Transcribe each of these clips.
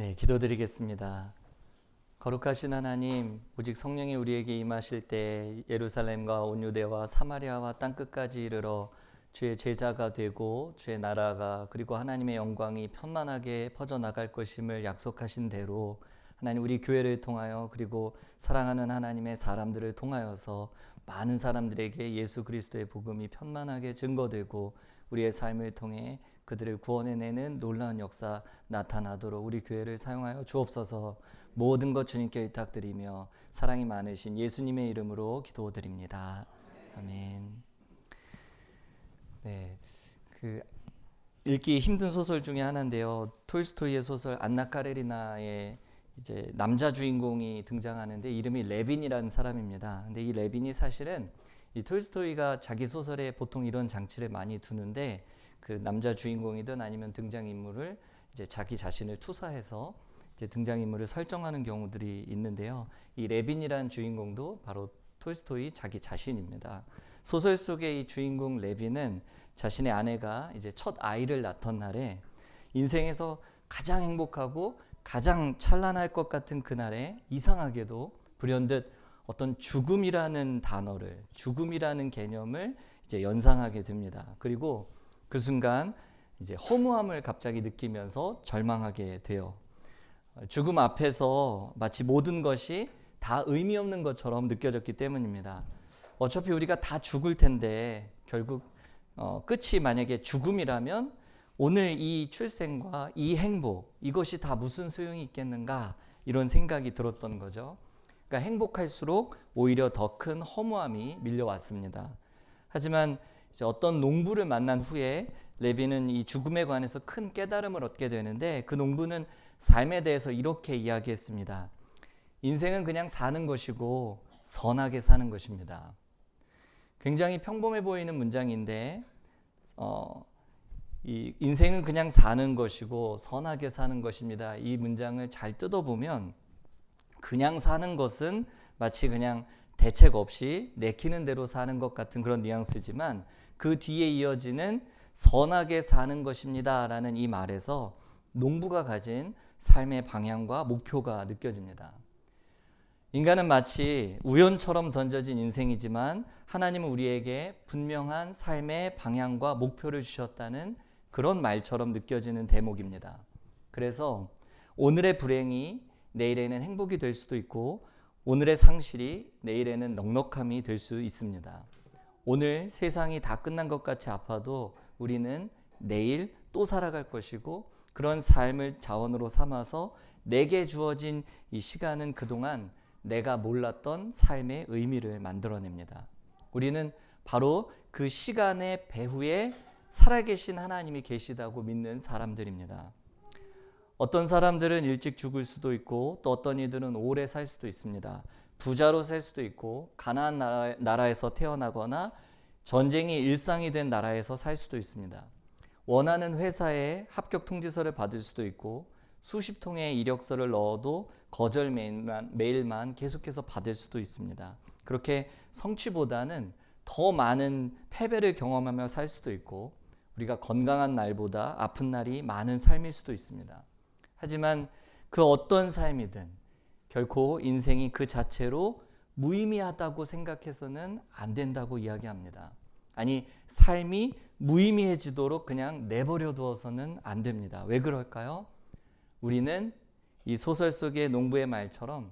네, 기도드리겠습니다. 거룩하신 하나님, 오직 성령이 우리에게 임하실 때 예루살렘과 온 유대와 사마리아와 땅끝까지 이르러 주의 제자가 되고 주의 나라가 그리고 하나님의 영광이 편만하게 퍼져나갈 것임을 약속하신 대로 하나님 우리 교회를 통하여 그리고 사랑하는 하나님의 사람들을 통하여서 많은 사람들에게 예수 그리스도의 복음이 편만하게 증거되고 우리의 삶을 통해 그들을 구원해내는 놀라운 역사 나타나도록 우리 교회를 사용하여 주옵소서. 모든 것 주님께 의탁드리며 사랑이 많으신 예수님의 이름으로 기도드립니다. 아멘. 네, 읽기 힘든 소설 중에 하나인데요. 톨스토이의 소설 안나 카레리나의 이제 남자 주인공이 등장하는데 이름이 레빈이라는 사람입니다. 근데 이 레빈이 사실은 이 톨스토이가 자기 소설에 보통 이런 장치를 많이 두는데 그 남자 주인공이든 아니면 등장인물을 이제 자기 자신을 투사해서 이제 등장인물을 설정하는 경우들이 있는데요. 이 레빈이라는 주인공도 바로 톨스토이 자기 자신입니다. 소설 속의 이 주인공 레빈은 자신의 아내가 이제 첫 아이를 낳던 날에 인생에서 가장 행복하고 가장 찬란할 것 같은 그날에 이상하게도 불현듯 어떤 죽음이라는 단어를, 죽음이라는 개념을 이제 연상하게 됩니다. 그리고 그 순간 이제 허무함을 갑자기 느끼면서 절망하게 돼요. 죽음 앞에서 마치 모든 것이 다 의미 없는 것처럼 느껴졌기 때문입니다. 어차피 우리가 다 죽을 텐데 결국 끝이 만약에 죽음이라면 오늘 이 출생과 이 행복, 이것이 다 무슨 소용이 있겠는가 이런 생각이 들었던 거죠. 그러니까 행복할수록 오히려 더 큰 허무함이 밀려왔습니다. 하지만 이제 어떤 농부를 만난 후에 레빈은 이 죽음에 관해서 큰 깨달음을 얻게 되는데 그 농부는 삶에 대해서 이렇게 이야기했습니다. 인생은 그냥 사는 것이고 선하게 사는 것입니다. 굉장히 평범해 보이는 문장인데 이 인생은 그냥 사는 것이고 선하게 사는 것입니다. 이 문장을 잘 뜯어보면 그냥 사는 것은 마치 그냥 대책 없이 내키는 대로 사는 것 같은 그런 뉘앙스지만 그 뒤에 이어지는 선하게 사는 것입니다 라는 이 말에서 농부가 가진 삶의 방향과 목표가 느껴집니다. 인간은 마치 우연처럼 던져진 인생이지만 하나님은 우리에게 분명한 삶의 방향과 목표를 주셨다는 그런 말처럼 느껴지는 대목입니다. 그래서 오늘의 불행이 내일에는 행복이 될 수도 있고 오늘의 상실이 내일에는 넉넉함이 될 수 있습니다. 오늘 세상이 다 끝난 것 같이 아파도 우리는 내일 또 살아갈 것이고 그런 삶을 자원으로 삼아서 내게 주어진 이 시간은 그동안 내가 몰랐던 삶의 의미를 만들어냅니다. 우리는 바로 그 시간의 배후에 살아계신 하나님이 계시다고 믿는 사람들입니다. 어떤 사람들은 일찍 죽을 수도 있고 또 어떤 이들은 오래 살 수도 있습니다. 부자로 살 수도 있고 가나안 나라에서 태어나거나 전쟁이 일상이 된 나라에서 살 수도 있습니다. 원하는 회사에 합격 통지서를 받을 수도 있고 수십 통의 이력서를 넣어도 거절 메일만 계속해서 받을 수도 있습니다. 그렇게 성취보다는 더 많은 패배를 경험하며 살 수도 있고 우리가 건강한 날보다 아픈 날이 많은 삶일 수도 있습니다. 하지만 그 어떤 삶이든 결코 인생이 그 자체로 무의미하다고 생각해서는 안 된다고 이야기합니다. 아니, 삶이 무의미해지도록 그냥 내버려 두어서는 안 됩니다. 왜 그럴까요? 우리는 이 소설 속의 농부의 말처럼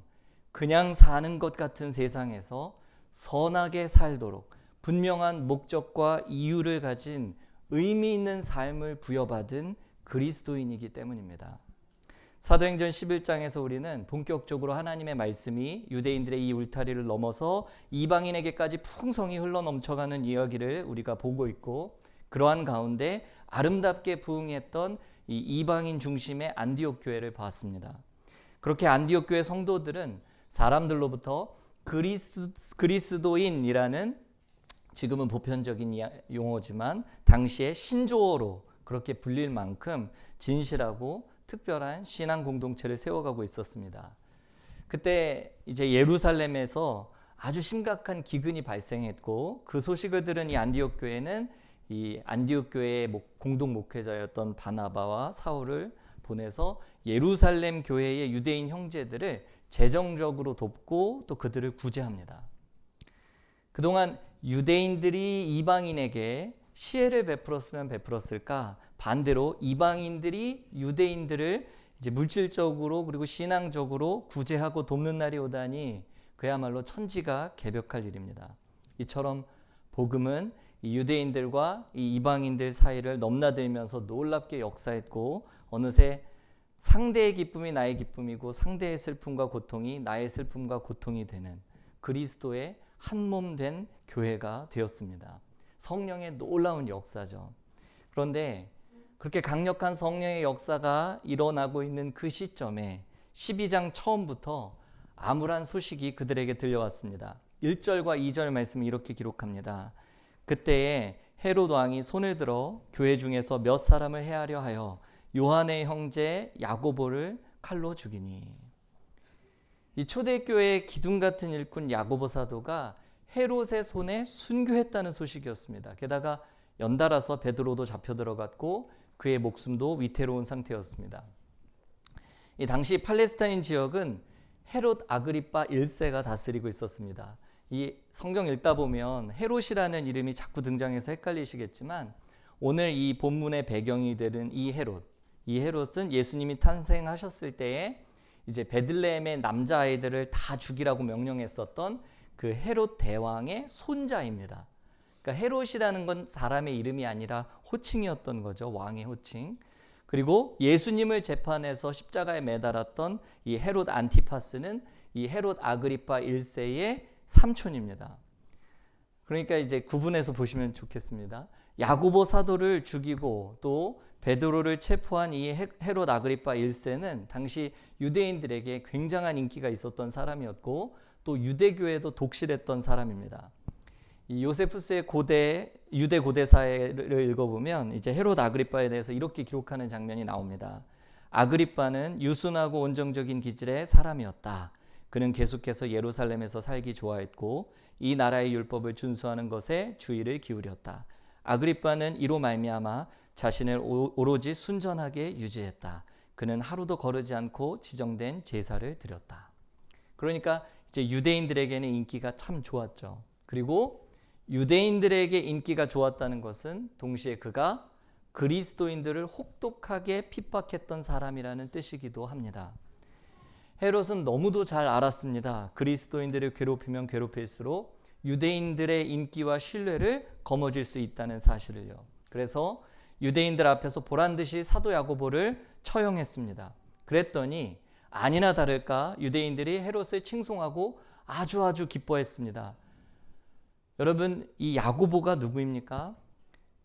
그냥 사는 것 같은 세상에서 선하게 살도록 분명한 목적과 이유를 가진 의미 있는 삶을 부여받은 그리스도인이기 때문입니다. 사도행전 11장에서 우리는 본격적으로 하나님의 말씀이 유대인들의 이 울타리를 넘어서 이방인에게까지 풍성히 흘러넘쳐가는 이야기를 우리가 보고 있고 그러한 가운데 아름답게 부흥했던 이 이방인 중심의 안디옥 교회를 봤습니다. 그렇게 안디옥 교회 성도들은 사람들로부터 그리스도인이라는 지금은 보편적인 용어지만 당시에 신조어로 그렇게 불릴 만큼 진실하고 특별한 신앙 공동체를 세워가고 있었습니다. 그때 이제 예루살렘에서 아주 심각한 기근이 발생했고 그 소식을 들은 이 안디옥 교회는 이 안디옥 교회의 공동 목회자였던 바나바와 사울을 보내서 예루살렘 교회의 유대인 형제들을 재정적으로 돕고 또 그들을 구제합니다. 그동안 유대인들이 이방인에게 시혜를 베풀었으면 베풀었을까? 반대로 이방인들이 유대인들을 이제 물질적으로 그리고 신앙적으로 구제하고 돕는 날이 오다니 그야말로 천지가 개벽할 일입니다. 이처럼 복음은 이 유대인들과 이 이방인들 사이를 넘나들면서 놀랍게 역사했고 어느새 상대의 기쁨이 나의 기쁨이고 상대의 슬픔과 고통이 나의 슬픔과 고통이 되는 그리스도의 한 몸 된 교회가 되었습니다. 성령의 놀라운 역사죠. 그런데 그렇게 강력한 성령의 역사가 일어나고 있는 그 시점에 12장 처음부터 암울한 소식이 그들에게 들려왔습니다. 1절과 2절 말씀이 이렇게 기록합니다. 그때에 헤롯 왕이 손을 들어 교회 중에서 몇 사람을 해하려 하여 요한의 형제 야고보를 칼로 죽이니. 이 초대교회의 기둥 같은 일꾼 야고보 사도가 헤롯의 손에 순교했다는 소식이었습니다. 게다가 연달아서 베드로도 잡혀 들어갔고 그의 목숨도 위태로운 상태였습니다. 이 당시 팔레스타인 지역은 헤롯 아그리파 1세가 다스리고 있었습니다. 이 성경 읽다 보면 헤롯이라는 이름이 자꾸 등장해서 헷갈리시겠지만 오늘 이 본문의 배경이 되는 이 헤롯은 예수님이 탄생하셨을 때에 이제 베들레헴의 남자아이들을 다 죽이라고 명령했었던 그 헤롯 대왕의 손자입니다. 그러니까 헤롯이라는 건 사람의 이름이 아니라 호칭이었던 거죠. 왕의 호칭. 그리고 예수님을 재판해서 십자가에 매달았던 이 헤롯 안티파스는 이 헤롯 아그리파 1세의 삼촌입니다. 그러니까 이제 구분해서 보시면 좋겠습니다. 야고보 사도를 죽이고 또 베드로를 체포한 이 헤롯 아그리파 1세는 당시 유대인들에게 굉장한 인기가 있었던 사람이었고 또 유대교에도 독실했던 사람입니다. 이 요세푸스의 유대 고대사를 읽어보면 이제 헤롯 아그리파에 대해서 이렇게 기록하는 장면이 나옵니다. 아그리파는 유순하고 온정적인 기질의 사람이었다. 그는 계속해서 예루살렘에서 살기 좋아했고 이 나라의 율법을 준수하는 것에 주의를 기울였다. 아그리파는 이로 말미암아 자신을 오로지 순전하게 유지했다. 그는 하루도 거르지 않고 지정된 제사를 드렸다. 그러니까 이제 유대인들에게는 인기가 참 좋았죠. 그리고 유대인들에게 인기가 좋았다는 것은 동시에 그가 그리스도인들을 혹독하게 핍박했던 사람이라는 뜻이기도 합니다. 헤롯은 너무도 잘 알았습니다. 그리스도인들을 괴롭히면 괴롭힐수록 유대인들의 인기와 신뢰를 거머쥘 수 있다는 사실을요. 그래서 유대인들 앞에서 보란듯이 사도 야고보를 처형했습니다. 그랬더니 아니나 다를까 유대인들이 헤롯을 칭송하고 아주 기뻐했습니다. 여러분, 이 야고보가 누구입니까?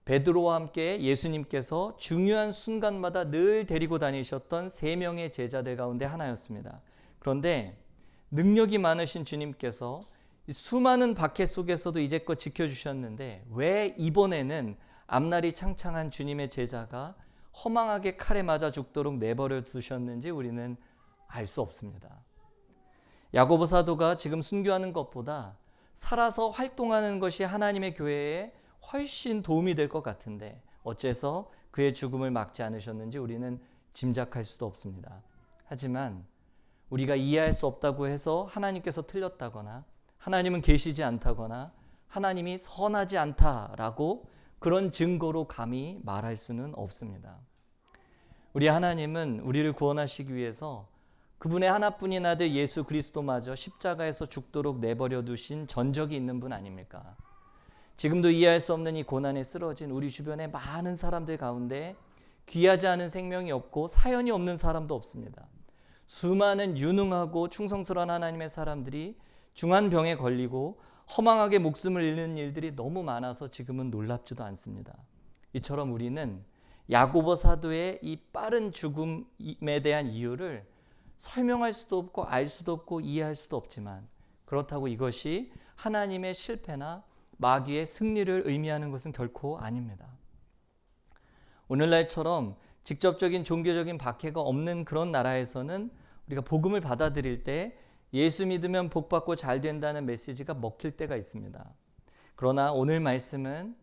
베드로와 함께 예수님께서 중요한 순간마다 늘 데리고 다니셨던 3명의 제자들 가운데 하나였습니다. 그런데 능력이 많으신 주님께서 수많은 박해 속에서도 이제껏 지켜주셨는데 왜 이번에는 앞날이 창창한 주님의 제자가 허망하게 칼에 맞아 죽도록 내버려 두셨는지 우리는 알 수 없습니다. 야고보 사도가 지금 순교하는 것보다 살아서 활동하는 것이 하나님의 교회에 훨씬 도움이 될 것 같은데 어째서 그의 죽음을 막지 않으셨는지 우리는 짐작할 수도 없습니다. 하지만 우리가 이해할 수 없다고 해서 하나님께서 틀렸다거나 하나님은 계시지 않다거나 하나님이 선하지 않다라고 그런 증거로 감히 말할 수는 없습니다. 우리 하나님은 우리를 구원하시기 위해서 그분의 하나뿐인 아들 예수 그리스도마저 십자가에서 죽도록 내버려 두신 전적이 있는 분 아닙니까? 지금도 이해할 수 없는 이 고난에 쓰러진 우리 주변의 많은 사람들 가운데 귀하지 않은 생명이 없고 사연이 없는 사람도 없습니다. 수많은 유능하고 충성스러운 하나님의 사람들이 중한 병에 걸리고 허망하게 목숨을 잃는 일들이 너무 많아서 지금은 놀랍지도 않습니다. 이처럼 우리는 야고보 사도의 이 빠른 죽음에 대한 이유를 설명할 수도 없고 알 수도 없고 이해할 수도 없지만 그렇다고 이것이 하나님의 실패나 마귀의 승리를 의미하는 것은 결코 아닙니다. 오늘날처럼 직접적인 종교적인 박해가 없는 그런 나라에서는 우리가 복음을 받아들일 때 예수 믿으면 복받고 잘 된다는 메시지가 먹힐 때가 있습니다. 그러나 오늘 말씀은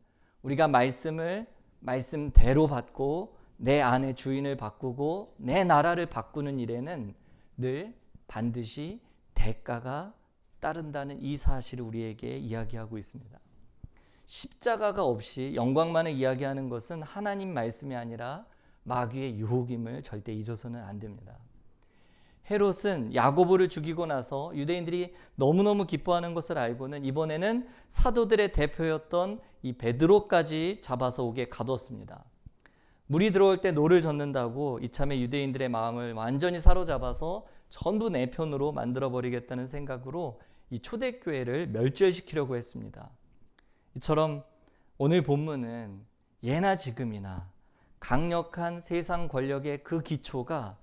우리가 말씀을 말씀대로 받고 내 안의 주인을 바꾸고 내 나라를 바꾸는 일에는 늘 반드시 대가가 따른다는 이 사실을 우리에게 이야기하고 있습니다. 십자가가 없이 영광만을 이야기하는 것은 하나님 말씀이 아니라 마귀의 유혹임을 절대 잊어서는 안 됩니다. 헤롯은 야고보를 죽이고 나서 유대인들이 너무너무 기뻐하는 것을 알고는 이번에는 사도들의 대표였던 이 베드로까지 잡아서 옥에 가뒀습니다. 물이 들어올 때 노를 젓는다고 이참에 유대인들의 마음을 완전히 사로잡아서 전부 내 편으로 만들어버리겠다는 생각으로 이 초대교회를 멸절시키려고 했습니다. 이처럼 오늘 본문은 예나 지금이나 강력한 세상 권력의 그 기초가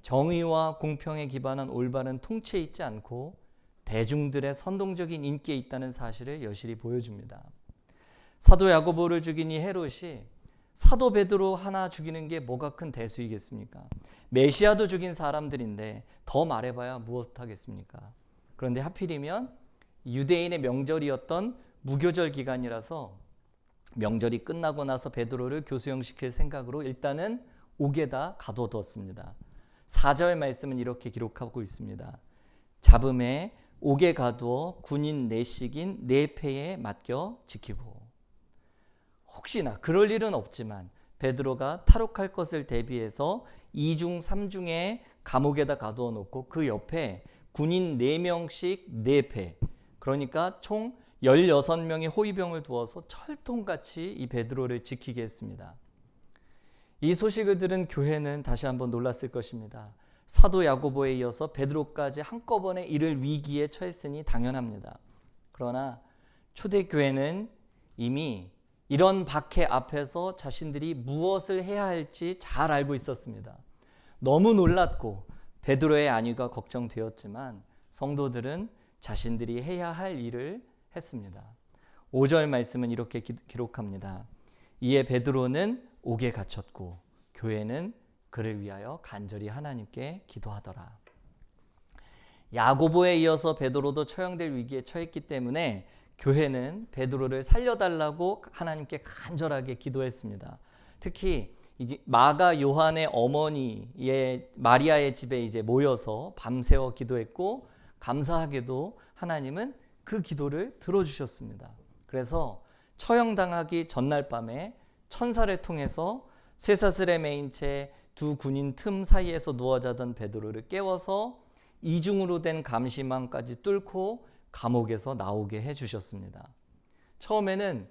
정의와 공평에 기반한 올바른 통치에 있지 않고 대중들의 선동적인 인기에 있다는 사실을 여실히 보여줍니다. 사도 야고보를 죽인 이 헤롯이 사도 베드로 하나 죽이는 게 뭐가 큰 대수이겠습니까? 메시아도 죽인 사람들인데 더 말해봐야 무엇하겠습니까? 그런데 하필이면 유대인의 명절이었던 무교절 기간이라서 명절이 끝나고 나서 베드로를 교수형시킬 생각으로 일단은 옥에다 가둬두었습니다. 4절 말씀은 이렇게 기록하고 있습니다. 잡음에 옥에 가두어 군인 내식인 네 패에 맡겨 지키고. 혹시나 그럴 일은 없지만 베드로가 탈옥할 것을 대비해서 2중 3중에 감옥에다 가두어 놓고 그 옆에 군인 4명씩 4패, 그러니까 총 16명의 호위병을 두어서 철통같이 이 베드로를 지키게 했습니다. 이 소식을 들은 교회는 다시 한번 놀랐을 것입니다. 사도 야고보에 이어서 베드로까지 한꺼번에 이를 위기에 처했으니 당연합니다. 그러나 초대교회는 이미 이런 박해 앞에서 자신들이 무엇을 해야 할지 잘 알고 있었습니다. 너무 놀랐고 베드로의 안위가 걱정되었지만 성도들은 자신들이 해야 할 일을 했습니다. 5절 말씀은 이렇게 기록합니다. 이에 베드로는 옥에 갇혔고 교회는 그를 위하여 간절히 하나님께 기도하더라. 야고보에 이어서 베드로도 처형될 위기에 처했기 때문에 교회는 베드로를 살려달라고 하나님께 간절하게 기도했습니다. 특히 마가 요한의 어머니의 마리아의 집에 이제 모여서 밤새워 기도했고 감사하게도 하나님은 그 기도를 들어주셨습니다. 그래서 처형당하기 전날 밤에 천사를 통해서 쇠사슬에 매인 채 두 군인 틈 사이에서 누워 자던 베드로를 깨워서 이중으로 된 감시망까지 뚫고 감옥에서 나오게 해주셨습니다. 처음에는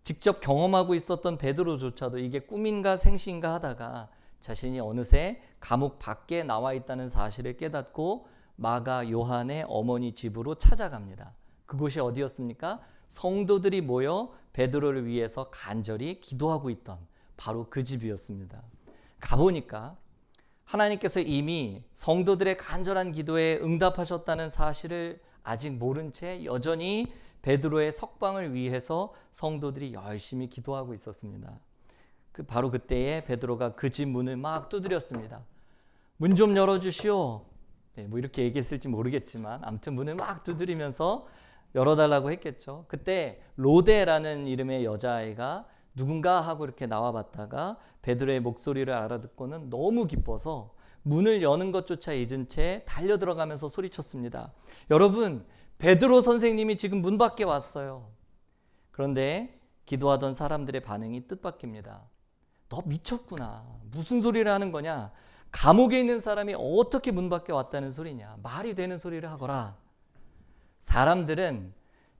직접 경험하고 있었던 베드로조차도 이게 꿈인가 생시인가 하다가 자신이 어느새 감옥 밖에 나와 있다는 사실을 깨닫고 마가 요한의 어머니 집으로 찾아갑니다. 그곳이 어디였습니까? 성도들이 모여 베드로를 위해서 간절히 기도하고 있던 바로 그 집이었습니다. 가보니까 하나님께서 이미 성도들의 간절한 기도에 응답하셨다는 사실을 아직 모른 채 여전히 베드로의 석방을 위해서 성도들이 열심히 기도하고 있었습니다. 바로 그때에 베드로가 그 집 문을 막 두드렸습니다. 문 좀 열어주시오. 뭐 이렇게 얘기했을지 모르겠지만 아무튼 문을 막 두드리면서 열어달라고 했겠죠. 그때 로데라는 이름의 여자아이가 누군가 하고 이렇게 나와봤다가 베드로의 목소리를 알아듣고는 너무 기뻐서 문을 여는 것조차 잊은 채 달려 들어가면서 소리쳤습니다. 여러분, 베드로 선생님이 지금 문 밖에 왔어요. 그런데 기도하던 사람들의 반응이 뜻밖입니다. 너 미쳤구나. 무슨 소리를 하는 거냐? 감옥에 있는 사람이 어떻게 문 밖에 왔다는 소리냐? 말이 되는 소리를 하거라. 사람들은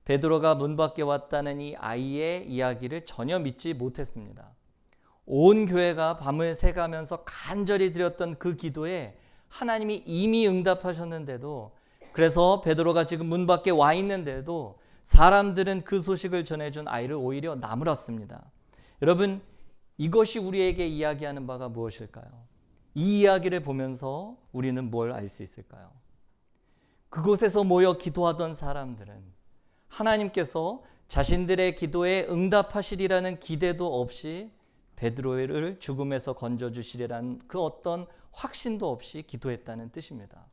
베드로가 문 밖에 왔다는 이 아이의 이야기를 전혀 믿지 못했습니다. 온 교회가 밤을 새가면서 간절히 드렸던 그 기도에 하나님이 이미 응답하셨는데도, 그래서 베드로가 지금 문 밖에 와 있는데도 사람들은 그 소식을 전해준 아이를 오히려 나무랐습니다. 여러분, 이것이 우리에게 이야기하는 바가 무엇일까요? 이 이야기를 보면서 우리는 뭘 알 수 있을까요? 그곳에서 모여 기도하던 사람들은 하나님께서 자신들의 기도에 응답하시리라는 기대도 없이 베드로를 죽음에서 건져주시리라는 그 어떤 확신도 없이 기도했다는 뜻입니다.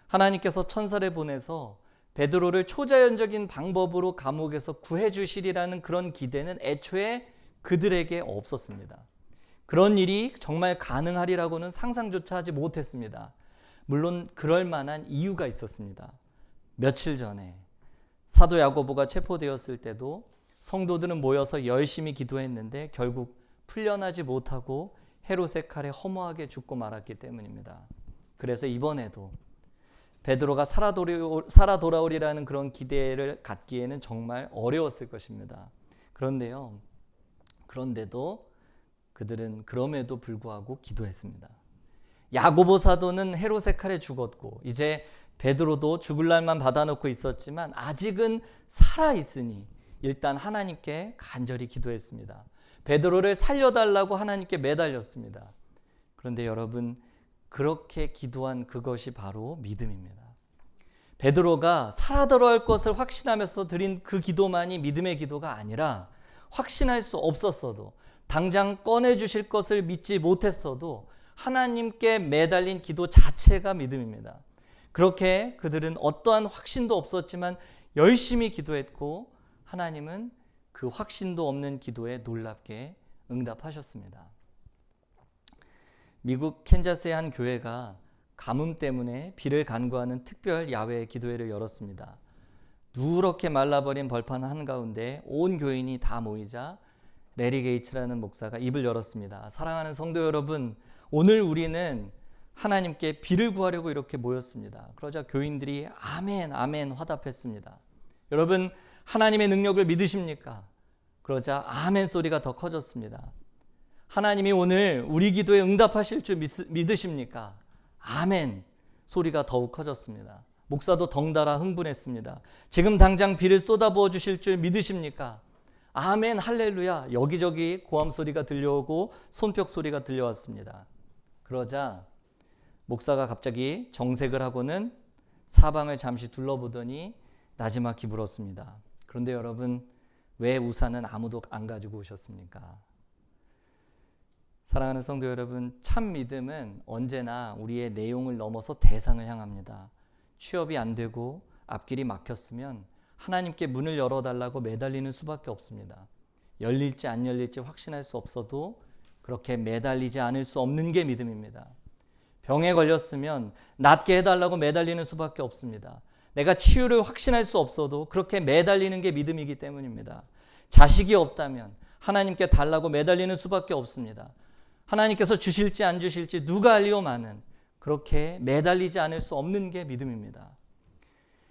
하나님께서 천사를 보내서 베드로를 초자연적인 방법으로 감옥에서 구해주시리라는 그런 기대는 애초에 그들에게 없었습니다. 그런 일이 정말 가능하리라고는 상상조차 하지 못했습니다. 물론 그럴 만한 이유가 있었습니다. 며칠 전에 사도 야고보가 체포되었을 때도 성도들은 모여서 열심히 기도했는데 결국 풀려나지 못하고 헤롯의 칼에 허무하게 죽고 말았기 때문입니다. 그래서 이번에도 베드로가 살아 돌아오리라는 그런 기대를 갖기에는 정말 어려웠을 것입니다. 그런데도 그들은 그럼에도 불구하고 기도했습니다. 야고보 사도는 헤롯의 칼에 죽었고 이제 베드로도 죽을 날만 받아놓고 있었지만 아직은 살아있으니 일단 하나님께 간절히 기도했습니다. 베드로를 살려달라고 하나님께 매달렸습니다. 그런데 여러분, 그렇게 기도한 그것이 바로 믿음입니다. 베드로가 살아 돌아올 것을 확신하면서 드린 그 기도만이 믿음의 기도가 아니라 확신할 수 없었어도 당장 꺼내주실 것을 믿지 못했어도 하나님께 매달린 기도 자체가 믿음입니다. 그렇게 그들은 어떠한 확신도 없었지만 열심히 기도했고 하나님은 그 확신도 없는 기도에 놀랍게 응답하셨습니다. 미국 캔자스의 한 교회가 가뭄 때문에 비를 간구하는 특별 야외 기도회를 열었습니다. 누렇게 말라버린 벌판 한가운데 온 교인이 다 모이자 레리 게이츠라는 목사가 입을 열었습니다. 사랑하는 성도 여러분, 오늘 우리는 하나님께 비를 구하려고 이렇게 모였습니다. 그러자 교인들이 아멘, 아멘 화답했습니다. 여러분, 하나님의 능력을 믿으십니까? 그러자 아멘 소리가 더 커졌습니다. 하나님이 오늘 우리 기도에 응답하실 줄 믿으십니까? 아멘 소리가 더욱 커졌습니다. 목사도 덩달아 흥분했습니다. 지금 당장 비를 쏟아부어 주실 줄 믿으십니까? 아멘 할렐루야. 여기저기 고함 소리가 들려오고 손뼉 소리가 들려왔습니다. 그러자 목사가 갑자기 정색을 하고는 사방을 잠시 둘러보더니 나지막히 물었습니다. 그런데 여러분, 왜 우산은 아무도 안 가지고 오셨습니까? 사랑하는 성도 여러분, 참 믿음은 언제나 우리의 내용을 넘어서 대상을 향합니다. 취업이 안 되고 앞길이 막혔으면 하나님께 문을 열어달라고 매달리는 수밖에 없습니다. 열릴지 안 열릴지 확신할 수 없어도 그렇게 매달리지 않을 수 없는 게 믿음입니다. 병에 걸렸으면 낫게 해달라고 매달리는 수밖에 없습니다. 내가 치유를 확신할 수 없어도 그렇게 매달리는 게 믿음이기 때문입니다. 자식이 없다면 하나님께 달라고 매달리는 수밖에 없습니다. 하나님께서 주실지 안 주실지 누가 알리오마는 그렇게 매달리지 않을 수 없는 게 믿음입니다.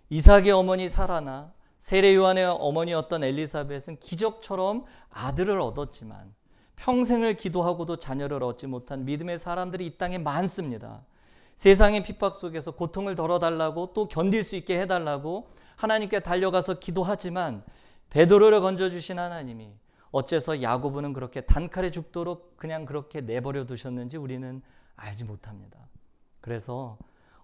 이삭의 어머니 사라나 세례 요한의 어머니였던 엘리사벳은 기적처럼 아들을 얻었지만 평생을 기도하고도 자녀를 얻지 못한 믿음의 사람들이 이 땅에 많습니다. 세상의 핍박 속에서 고통을 덜어달라고 또 견딜 수 있게 해달라고 하나님께 달려가서 기도하지만 베드로를 건져주신 하나님이 어째서 야고보는 그렇게 단칼에 죽도록 그냥 그렇게 내버려 두셨는지 우리는 알지 못합니다. 그래서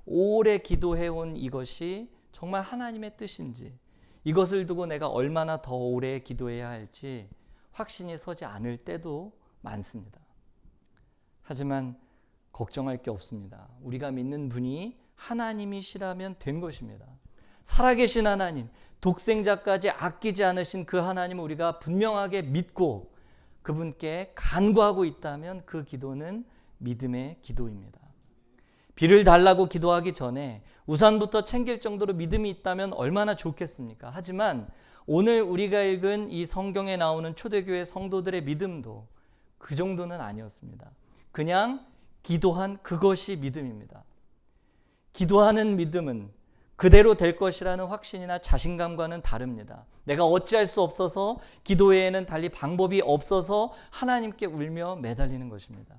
오래 기도해온 이것이 정말 하나님의 뜻인지, 이것을 두고 내가 얼마나 더 오래 기도해야 할지 확신이 서지 않을 때도 많습니다. 하지만 걱정할 게 없습니다. 우리가 믿는 분이 하나님이시라면 된 것입니다. 살아계신 하나님, 독생자까지 아끼지 않으신 그 하나님을 우리가 분명하게 믿고 그분께 간구하고 있다면 그 기도는 믿음의 기도입니다. 비를 달라고 기도하기 전에 우산부터 챙길 정도로 믿음이 있다면 얼마나 좋겠습니까? 하지만 오늘 우리가 읽은 이 성경에 나오는 초대교회 성도들의 믿음도 그 정도는 아니었습니다. 그냥 기도한 그것이 믿음입니다. 기도하는 믿음은 그대로 될 것이라는 확신이나 자신감과는 다릅니다. 내가 어찌할 수 없어서 기도 외에는 달리 방법이 없어서 하나님께 울며 매달리는 것입니다.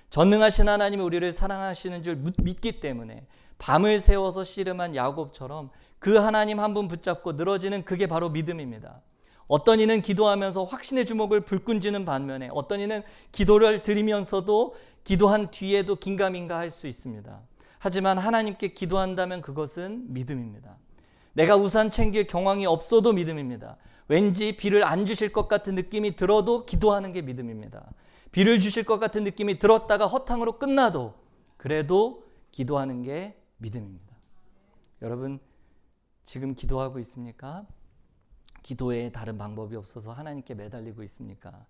전능하신 하나님이 우리를 사랑하시는 줄 믿기 때문에 밤을 새워서 씨름한 야곱처럼 그 하나님 한 분 붙잡고 늘어지는 그게 바로 믿음입니다. 어떤 이는 기도하면서 확신의 주먹을 불끈 쥐는 반면에 어떤 이는 기도를 드리면서도 기도한 뒤에도 긴가민가 할 수 있습니다. 하지만 하나님께 기도한다면 그것은 믿음입니다. 내가 우산 챙길 경황이 없어도 믿음입니다. 왠지 비를 안 주실 것 같은 느낌이 들어도 기도하는 게 믿음입니다. 비를 주실 것 같은 느낌이 들었다가 허탕으로 끝나도 그래도 기도하는 게 믿음입니다. 여러분, 지금 기도하고 있습니까? 기도에 다른 방법이 없어서 하나님께 매달리고 있습니까?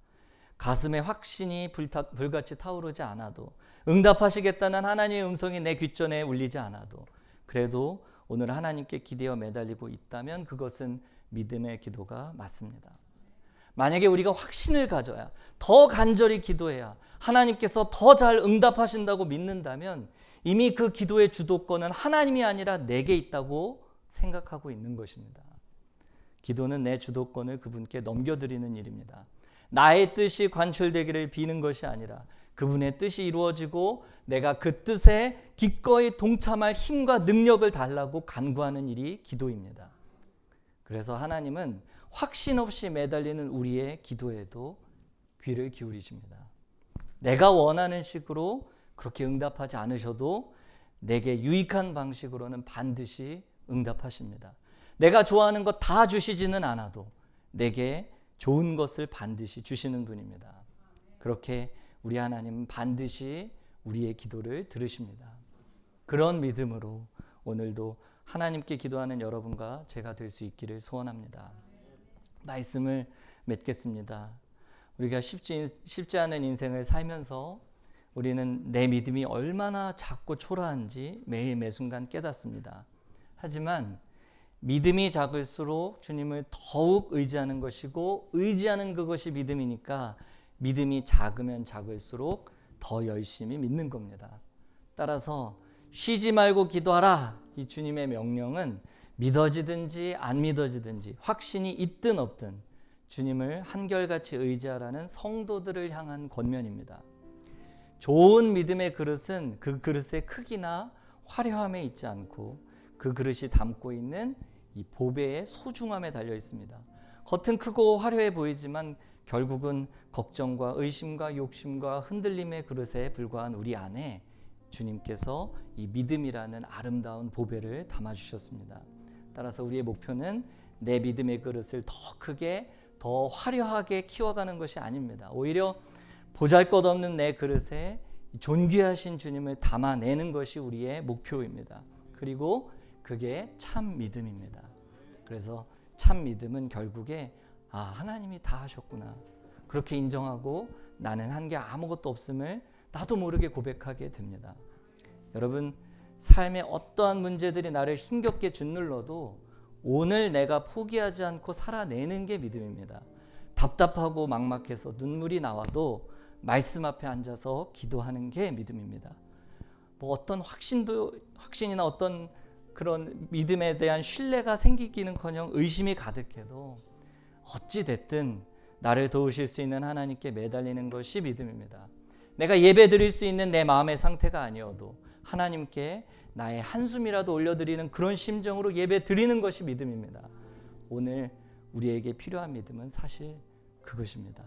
가슴에 확신이 불같이 타오르지 않아도, 응답하시겠다는 하나님의 음성이 내 귓전에 울리지 않아도, 그래도 오늘 하나님께 기대어 매달리고 있다면 그것은 믿음의 기도가 맞습니다. 만약에 우리가 확신을 가져야, 더 간절히 기도해야 하나님께서 더 잘 응답하신다고 믿는다면 이미 그 기도의 주도권은 하나님이 아니라 내게 있다고 생각하고 있는 것입니다. 기도는 내 주도권을 그분께 넘겨드리는 일입니다. 나의 뜻이 관철되기를 비는 것이 아니라 그분의 뜻이 이루어지고 내가 그 뜻에 기꺼이 동참할 힘과 능력을 달라고 간구하는 일이 기도입니다. 그래서 하나님은 확신 없이 매달리는 우리의 기도에도 귀를 기울이십니다. 내가 원하는 식으로 그렇게 응답하지 않으셔도 내게 유익한 방식으로는 반드시 응답하십니다. 내가 좋아하는 것 다 주시지는 않아도 내게 좋은 것을 반드시 주시는 분입니다. 그렇게 우리 하나님은 반드시 우리의 기도를 들으십니다. 그런 믿음으로 오늘도 하나님께 기도하는 여러분과 제가 될 수 있기를 소원합니다. 말씀을 맺겠습니다. 우리가 쉽지 않은 인생을 살면서 우리는 내 믿음이 얼마나 작고 초라한지 매일 매순간 깨닫습니다. 하지만 믿음이 작을수록 주님을 더욱 의지하는 것이고, 의지하는 그것이 믿음이니까 믿음이 작으면 작을수록 더 열심히 믿는 겁니다. 따라서 쉬지 말고 기도하라, 이 주님의 명령은 믿어지든지 안 믿어지든지, 확신이 있든 없든 주님을 한결같이 의지하라는 성도들을 향한 권면입니다. 좋은 믿음의 그릇은 그 그릇의 크기나 화려함에 있지 않고 그 그릇이 담고 있는 이 보배의 소중함에 달려 있습니다. 겉은 크고 화려해 보이지만 결국은 걱정과 의심과 욕심과 흔들림의 그릇에 불과한 우리 안에 주님께서 이 믿음이라는 아름다운 보배를 담아주셨습니다. 따라서 우리의 목표는 내 믿음의 그릇을 더 크게, 더 화려하게 키워가는 것이 아닙니다. 오히려 보잘것없는 내 그릇에 존귀하신 주님을 담아내는 것이 우리의 목표입니다. 그리고 그게 참 믿음입니다. 그래서 참 믿음은 결국에 하나님이 다 하셨구나, 그렇게 인정하고 나는 한 게 아무것도 없음을 나도 모르게 고백하게 됩니다. 여러분, 삶의 어떠한 문제들이 나를 힘겹게 짓눌러도 오늘 내가 포기하지 않고 살아내는 게 믿음입니다. 답답하고 막막해서 눈물이 나와도 말씀 앞에 앉아서 기도하는 게 믿음입니다. 어떤 확신이나 어떤 그런 믿음에 대한 신뢰가 생기기는커녕 의심이 가득해도 어찌 됐든 나를 도우실 수 있는 하나님께 매달리는 것이 믿음입니다. 내가 예배 드릴 수 있는 내 마음의 상태가 아니어도 하나님께 나의 한숨이라도 올려드리는 그런 심정으로 예배 드리는 것이 믿음입니다. 오늘 우리에게 필요한 믿음은 사실 그것입니다.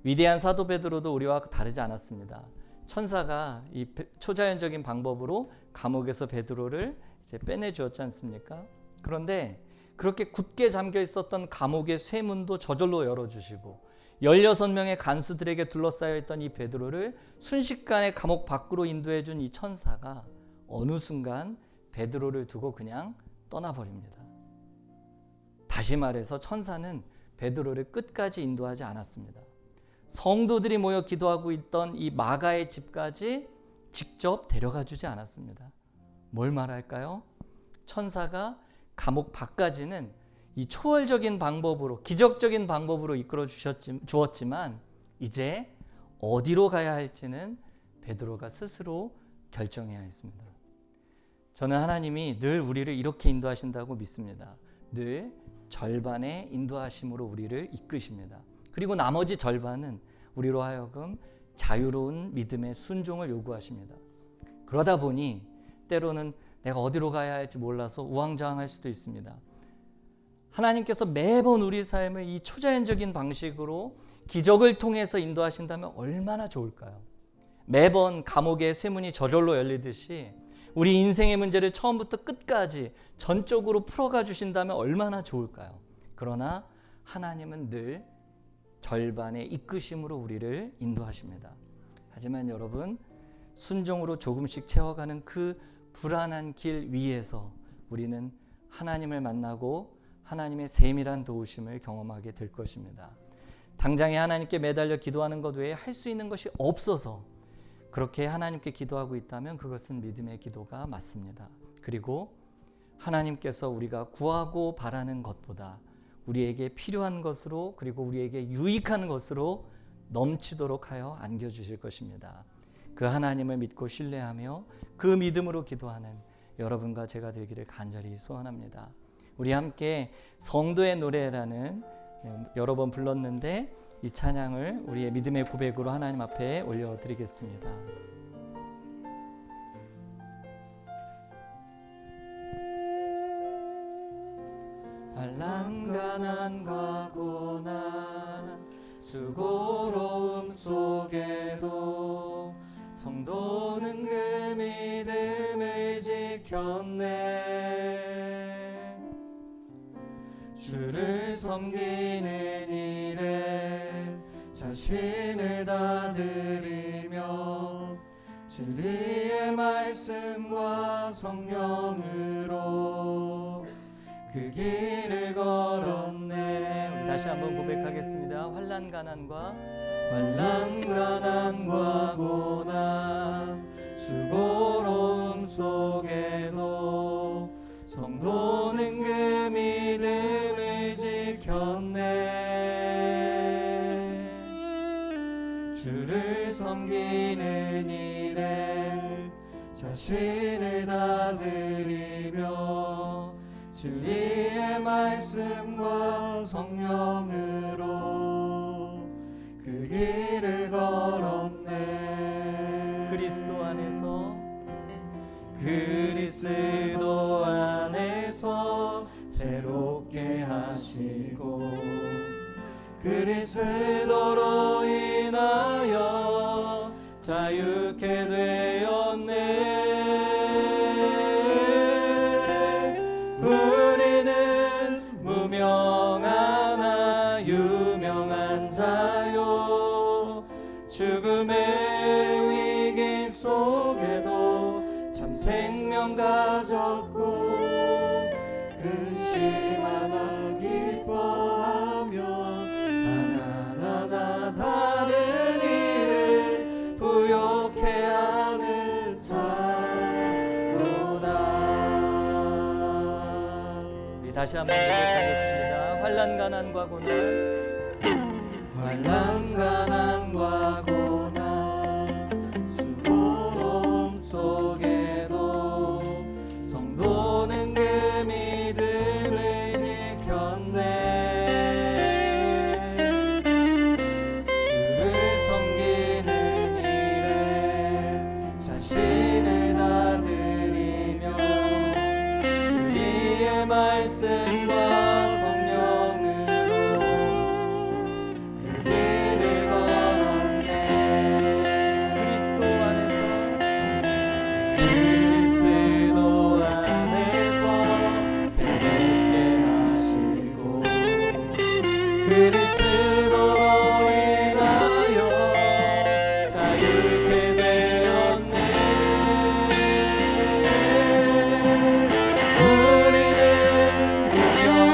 위대한 사도 베드로도 우리와 다르지 않았습니다. 천사가 이 초자연적인 방법으로 감옥에서 베드로를 이제 빼내주었지 않습니까? 그런데 그렇게 굳게 잠겨 있었던 감옥의 쇠문도 저절로 열어주시고 16명의 간수들에게 둘러싸여 있던 이 베드로를 순식간에 감옥 밖으로 인도해 준 이 천사가 어느 순간 베드로를 두고 그냥 떠나버립니다. 다시 말해서 천사는 베드로를 끝까지 인도하지 않았습니다. 성도들이 모여 기도하고 있던 이 마가의 집까지 직접 데려가 주지 않았습니다. 뭘 말할까요? 천사가 감옥 밖까지는 이 초월적인 방법으로, 기적적인 방법으로 이끌어 주었지만 이제 어디로 가야 할지는 베드로가 스스로 결정해야 했습니다. 저는 하나님이 늘 우리를 이렇게 인도하신다고 믿습니다. 늘 절반의 인도하심으로 우리를 이끄십니다. 그리고 나머지 절반은 우리로 하여금 자유로운 믿음의 순종을 요구하십니다. 그러다 보니 때로는 내가 어디로 가야 할지 몰라서 우왕좌왕할 수도 있습니다. 하나님께서 매번 우리 삶을 이 초자연적인 방식으로 기적을 통해서 인도하신다면 얼마나 좋을까요? 매번 감옥의 쇠문이 저절로 열리듯이 우리 인생의 문제를 처음부터 끝까지 전적으로 풀어가 주신다면 얼마나 좋을까요? 그러나 하나님은 늘 절반의 이끄심으로 우리를 인도하십니다. 하지만 여러분, 순종으로 조금씩 채워가는 그 불안한 길 위에서 우리는 하나님을 만나고 하나님의 세밀한 도우심을 경험하게 될 것입니다. 당장에 하나님께 매달려 기도하는 것 외에 할 수 있는 것이 없어서 그렇게 하나님께 기도하고 있다면 그것은 믿음의 기도가 맞습니다. 그리고 하나님께서 우리가 구하고 바라는 것보다 우리에게 필요한 것으로 그리고 우리에게 유익한 것으로 넘치도록 하여 안겨주실 것입니다. 그 하나님을 믿고 신뢰하며 그 믿음으로 기도하는 여러분과 제가 되기를 간절히 소원합니다. 우리 함께 성도의 노래라는 여러 번 불렀는데 이 찬양을 우리의 믿음의 고백으로 하나님 앞에 올려드리겠습니다. 환난 가난과 고난 수고로움 속에도 성도는 그 믿음을 지켰네. 주를 섬기는 일에 자신을 다 드리며 진리의 말씀과 성령으로 그 길을 걸었네. 우리 다시 한번 고백하겠습니다. 환난 가난과 고난 수고로움 속에도 성도는 그 믿음을 지켰네. 주를 섬기는 일에 자신을 다 드리며 진리의 말씀과 성령으로 그 길을 걸었네. 그리스도 안에서 새롭게 하시고 그리스도로 인하여 자유케 되었네. 우리는 무명하나 유명한 자요 죽음의 위기 속에도 참 생명 가졌고 근심하나 기뻐하며 하나하나 다른 일을 부욕해 하는 자로다. 우리 다시 한번 고백하겠습니다. 환난 가난과 고난 수고로움 속에도 성도는 그 믿음을 지켰네. 주를 섬기는 일에 자신을 다 드리며 진리의 말씀과 그리스도로 인하여 자유케 되었네. 우리는 무명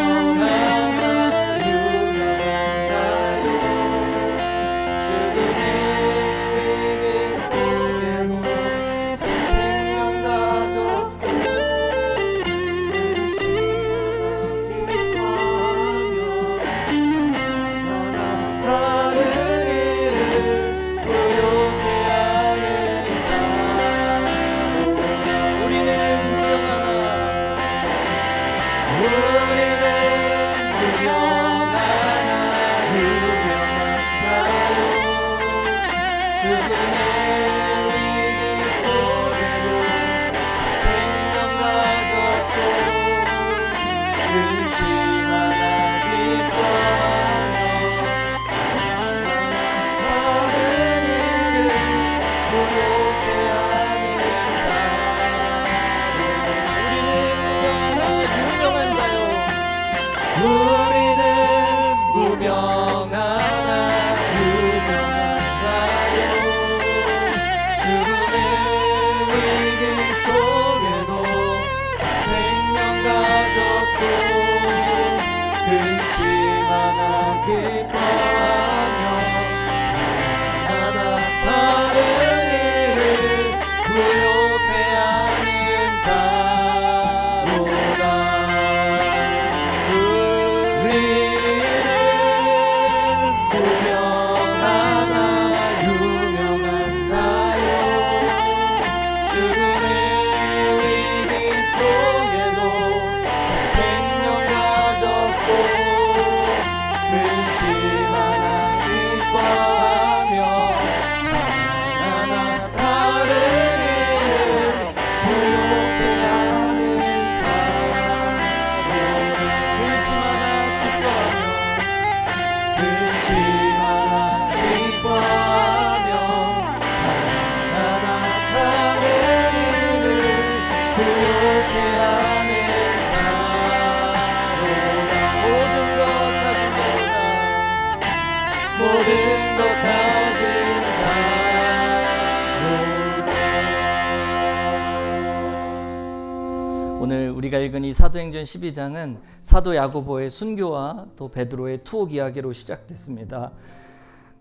오늘 우리가 읽은 이 사도행전 12장은 사도 야고보의 순교와 또 베드로의 투옥 이야기로 시작됐습니다.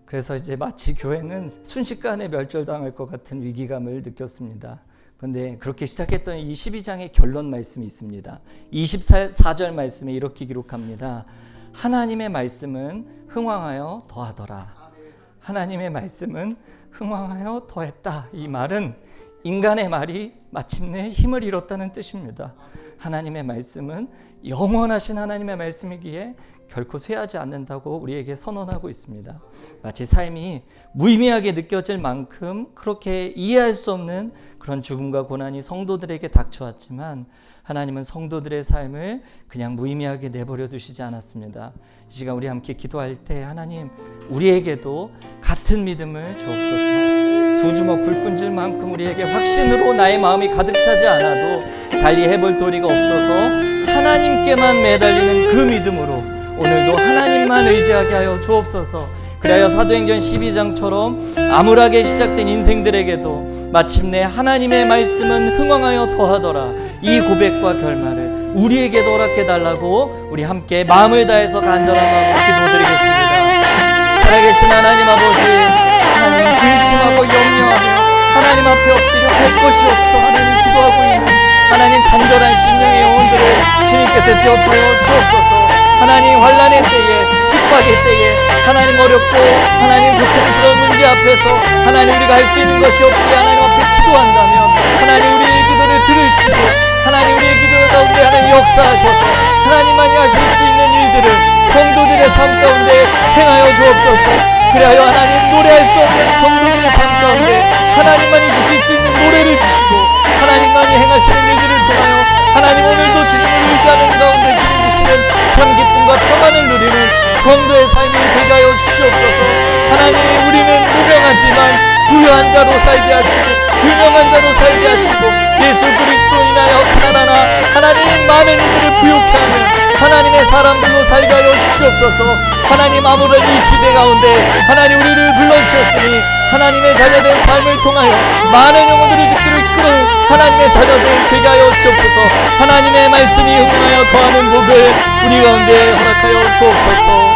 그래서 이제 마치 교회는 순식간에 멸절당할 것 같은 위기감을 느꼈습니다. 그런데 그렇게 시작했던 이 12장의 결론 말씀이 있습니다. 24절 말씀에 이렇게 기록합니다. 하나님의 말씀은 흥왕하여 더하더라. 하나님의 말씀은 흥왕하여 더했다. 이 말은 인간의 말이 마침내 힘을 잃었다는 뜻입니다. 하나님의 말씀은 영원하신 하나님의 말씀이기에 결코 쇠하지 않는다고 우리에게 선언하고 있습니다. 마치 삶이 무의미하게 느껴질 만큼 그렇게 이해할 수 없는 그런 죽음과 고난이 성도들에게 닥쳐왔지만 하나님은 성도들의 삶을 그냥 무의미하게 내버려 두시지 않았습니다. 이 시간 우리 함께 기도할 때 하나님 우리에게도 같은 믿음을 주옵소서. 두 주먹 불끈질 만큼 우리에게 확신으로 나의 마음이 가득 차지 않아도 달리 해볼 도리가 없어서 하나님께만 매달리는 그 믿음으로 오늘도 하나님만 의지하게 하여 주옵소서. 그래야 사도행전 12장처럼 암울하게 시작된 인생들에게도 마침내 하나님의 말씀은 흥왕하여 더하더라. 이 고백과 결말을 우리에게도 허락해 달라고 우리 함께 마음을 다해서 간절한 마음으로 기도드리겠습니다. 살아계신 하나님 아버지, 하나님 근심하고 염려하며 하나님 앞에 엎드려 할 것이 없어 하나님 기도하고 있는 하나님 간절한 심령의 영혼들을 주님께서 기억하여 주옵소서. 하나님 환난의 때에 핍박의 때에 하나님 어렵고 하나님 고통스러운 문제 앞에서 하나님 우리가 할 수 있는 것이 없기에 하나님 앞에 기도한다면 하나님 우리의 기도를 들으시고 하나님 우리의 기도 가운데 하나님 역사하셔서 하나님만이 하실 수 있는 일들을 성도들의 삶 가운데 행하여 주옵소서. 그리하여 하나님 노래할 수 없는 성도들의 삶 가운데 하나님만이 주실 수 있는 노래를 주시고 하나님만이 행하시는 일들을 통하여 하나님 오늘도 주님을 의지하는 가운데 주님 주시는 참 기쁨과 평안을 누리는 성도의 삶이 되게 하여 주시옵소서. 하나님 우리는 무명하지만 부유한 자로 살게 하시고 유명한 자로 살게 하시고 예수 그리스도로 인하여 가난하나 하나님 많은 이들을 부욕해 하는 하나님의 사람들로 살게 하여 주시옵소서. 하나님 아무런 이 시대 가운데 하나님 우리를 불러주셨으니 하나님의 자녀된 삶을 통하여 많은 영혼들을 지키러 이끌어 하나님의 자녀들 되게 하여 주옵소서. 하나님의 말씀이 흥하여 더하는 복을 우리 가운데 허락하여 주옵소서.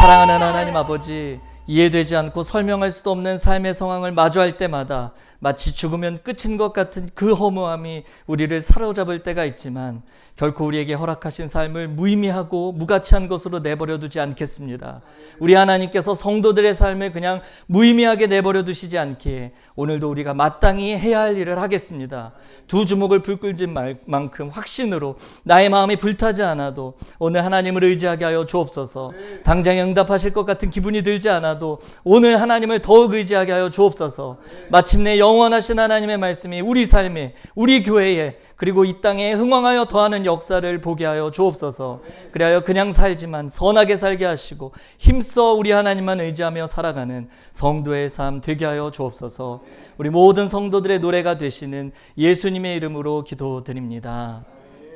사랑하는 하나님 아버지, 이해되지 않고 설명할 수도 없는 삶의 상황을 마주할 때마다 마치 죽으면 끝인 것 같은 그 허무함이 우리를 사로잡을 때가 있지만 결코 우리에게 허락하신 삶을 무의미하고 무가치한 것으로 내버려 두지 않겠습니다. 우리 하나님께서 성도들의 삶을 그냥 무의미하게 내버려 두시지 않기에 오늘도 우리가 마땅히 해야 할 일을 하겠습니다. 두 주먹을 불 끓인 만큼 확신으로 나의 마음이 불타지 않아도 오늘 하나님을 의지하게 하여 주옵소서. 당장 응답하실 것 같은 기분이 들지 않아도 오늘 하나님을 더욱 의지하게 하여 주옵소서. 마침내 영원하신 하나님의 말씀이 우리 삶에 우리 교회에 그리고 이 땅에 흥왕하여 더하는 역사를 보게 하여 주옵소서. 그리하여 그냥 살지만 선하게 살게 하시고 힘써 우리 하나님만 의지하며 살아가는 성도의 삶 되게 하여 주옵소서. 우리 모든 성도들의 노래가 되시는 예수님의 이름으로 기도드립니다.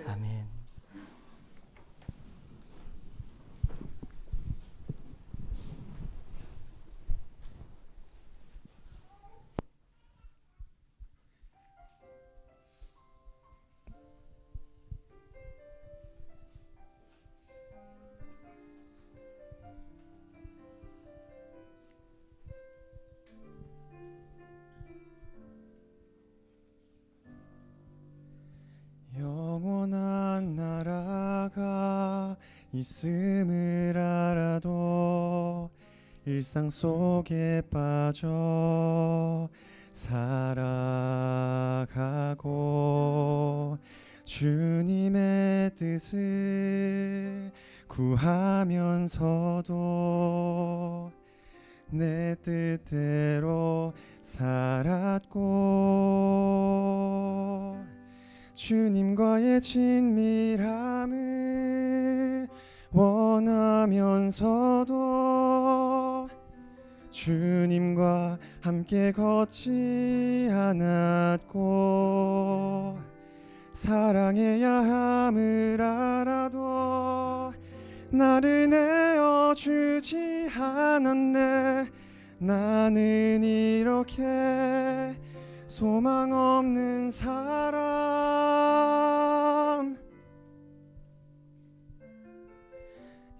아멘. 영원한 나라가 있음을 알아도 일상 속에 빠져 살아가고 주님의 뜻을 구하면서도 내 뜻대로 살았고 주님과의 친밀함을 원하면서도 주님과 함께 걷지 않았고 사랑해야 함을 알아도 나를 내어주지 않았네. 나는 이렇게 소망 없는 사람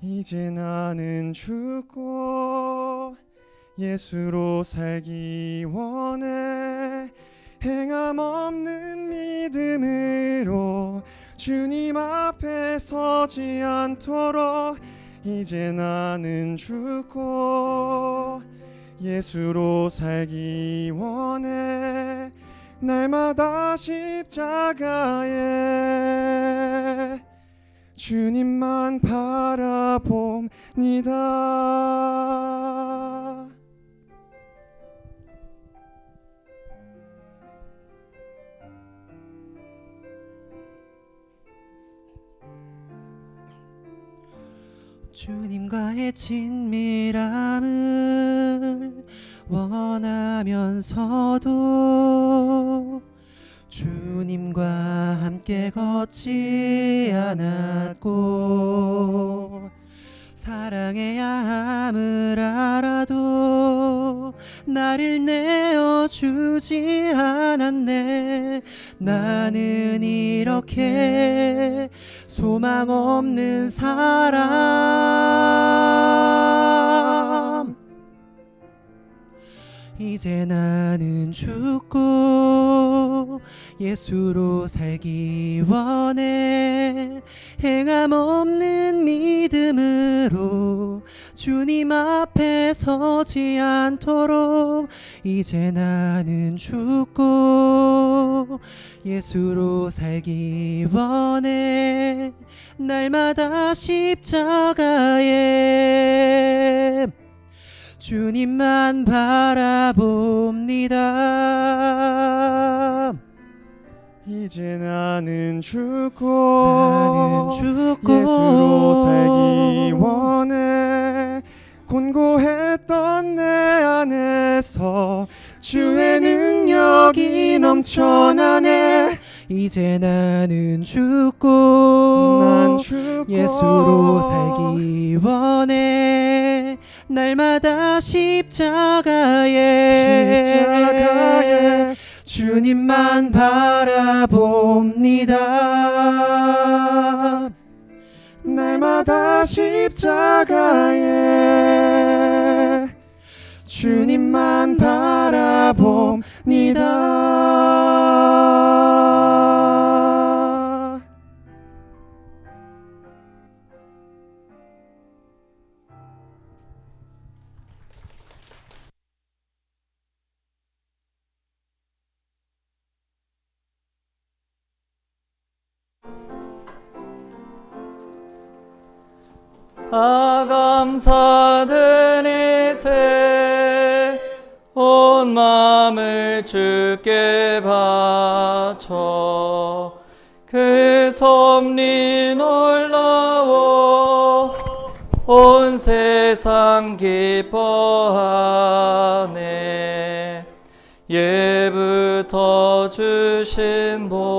이제 나는 죽고 예수로 살기 원해 행함 없는 믿음으로 주님 앞에 서지 않도록 이제 나는 죽고 예수로 살기 원해 날마다 십자가에 주님만 바라봅니다. 주님과의 친밀함을 원하면서도 주님과 함께 걷지 않았고 사랑해야 함을 알아도 나를 내어주지 않았네. 나는 이렇게 소망 없는 사람 이제 나는 죽고 예수로 살기 원해 행함 없는 믿음으로 주님 앞에 서지 않도록 이제 나는 죽고 예수로 살기 원해 날마다 십자가에 주님만 바라봅니다. 이제 나는 죽고 예수로 살기 원해 곤고했던 내 안에서 주의 능력이 넘쳐나네. 이제 나는 죽고 예수로 살기 원해 날마다 십자가에 주님만 바라봅니다. 날마다 십자가에 주님만 바라봅니다. 다 감사드리세 온 마음을 주께 바쳐 그 섭리 놀라워 온 세상 기뻐하네. 예부터 주신 복